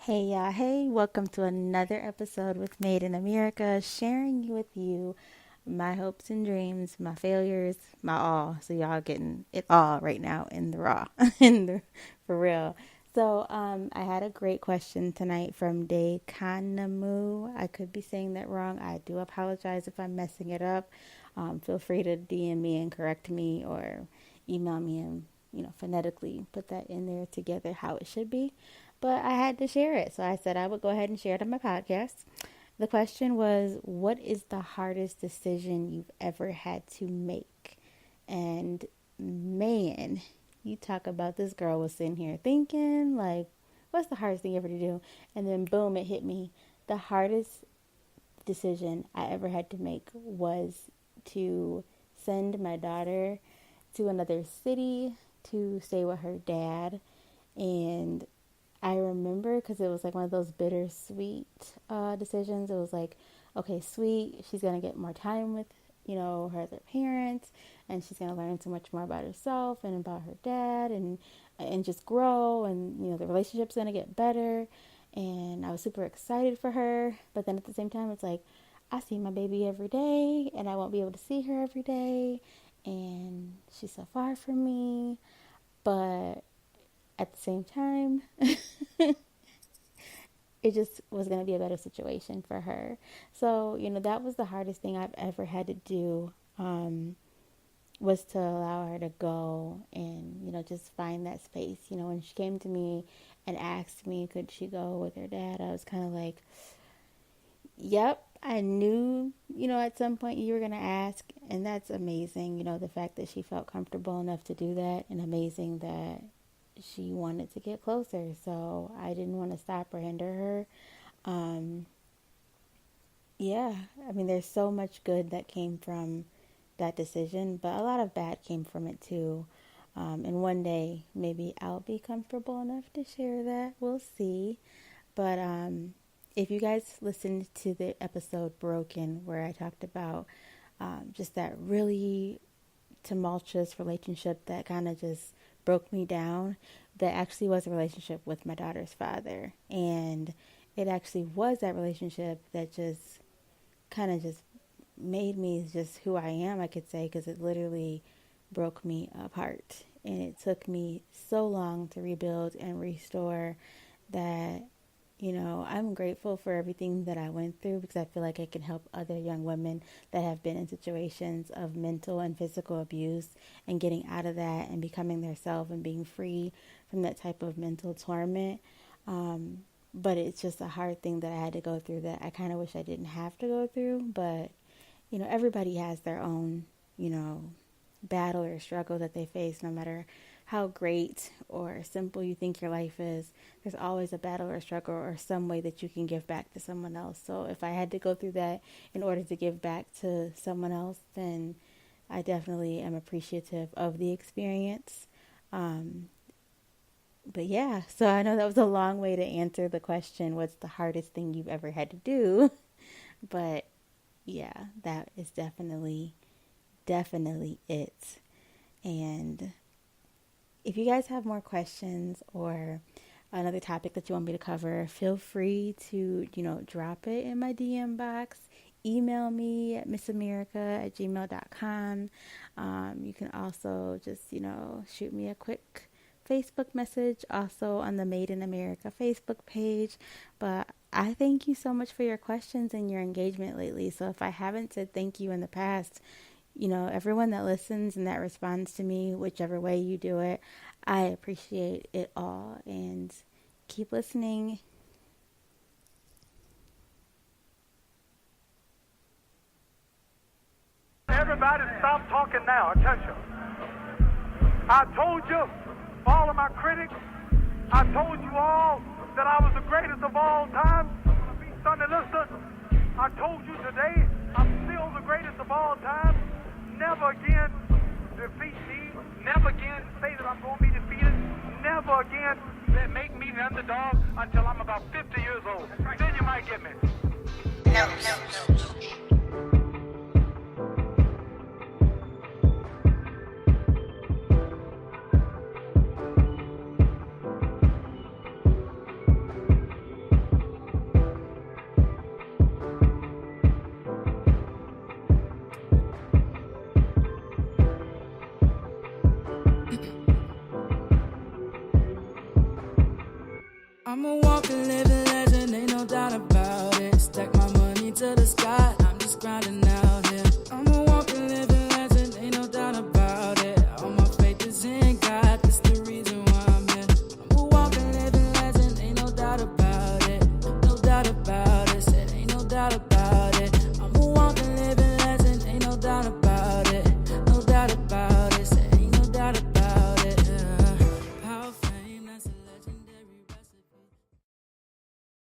Hey y'all, hey, welcome to another episode with Made in America, sharing with you my hopes and dreams, my failures, my all. So y'all getting it all right now in the raw, for real. I had a great question tonight from Day Kanamu. I could be saying that wrong. I do apologize if I'm messing it up. Feel free to DM me and correct me or email me and phonetically put that in there together how it should be, but I had to share it. So I said I would go ahead and share it on my podcast. The question was, what is the hardest decision you've ever had to make? And man, you talk about this girl was sitting here thinking, like, what's the hardest thing ever to do? And then boom, it hit me. The hardest decision I ever had to make was to send my daughter to another city to stay with her dad. And I remember because it was like one of those bittersweet decisions. It was like, okay, sweet, she's going to get more time with, her other parents, and she's going to learn so much more about herself and about her dad and just grow, and, the relationship's going to get better. And I was super excited for her. But then at the same time, it's like, I see my baby every day, and I won't be able to see her every day. And she's so far from me. But at the same time, it just was going to be a better situation for her. So, that was the hardest thing I've ever had to do, was to allow her to go and, just find that space. When she came to me and asked me, could she go with her dad, I was kind of like, yep, I knew, at some point you were going to ask. And that's amazing, the fact that she felt comfortable enough to do that, and amazing that she wanted to get closer. So I didn't want to stop or hinder her. Yeah, I mean, there's so much good that came from that decision, but a lot of bad came from it too. And one day, maybe I'll be comfortable enough to share that. We'll see. But if you guys listened to the episode Broken, where I talked about just that really tumultuous relationship that kind of just broke me down, that actually was a relationship with my daughter's father. And it actually was that relationship that just kind of just made me just who I am, I could say, because it literally broke me apart. And it took me so long to rebuild and restore that, I'm grateful for everything that I went through, because I feel like I can help other young women that have been in situations of mental and physical abuse and getting out of that and becoming their self and being free from that type of mental torment. But it's just a hard thing that I had to go through that I kind of wish I didn't have to go through. But, everybody has their own, battle or struggle that they face, no matter how great or simple you think your life is. There's always a battle or struggle or some way that you can give back to someone else. So if I had to go through that in order to give back to someone else, then I definitely am appreciative of the experience. But yeah, so I know that was a long way to answer the question, what's the hardest thing you've ever had to do? But yeah, that is definitely it. And if you guys have more questions or another topic that you want me to cover, feel free to, drop it in my DM box. Email me at missamerica@gmail.com. You can also just, shoot me a quick Facebook message, also on the Made in America Facebook page. But I thank you so much for your questions and your engagement lately. So if I haven't said thank you in the past, everyone that listens and that responds to me, whichever way you do it, I appreciate it all. And keep listening. Everybody stop talking now. Attention. I told you, all of my critics, I told you all that I was the greatest of all time. Sunday listeners, I told you today, I'm still the greatest of all time. Never again defeat me. Never again say that I'm going to be defeated. Never again make me the underdog until I'm about 50 years old. Then you might get me. No. I'm a walking, living legend, ain't no doubt about it. Stack my money to the sky.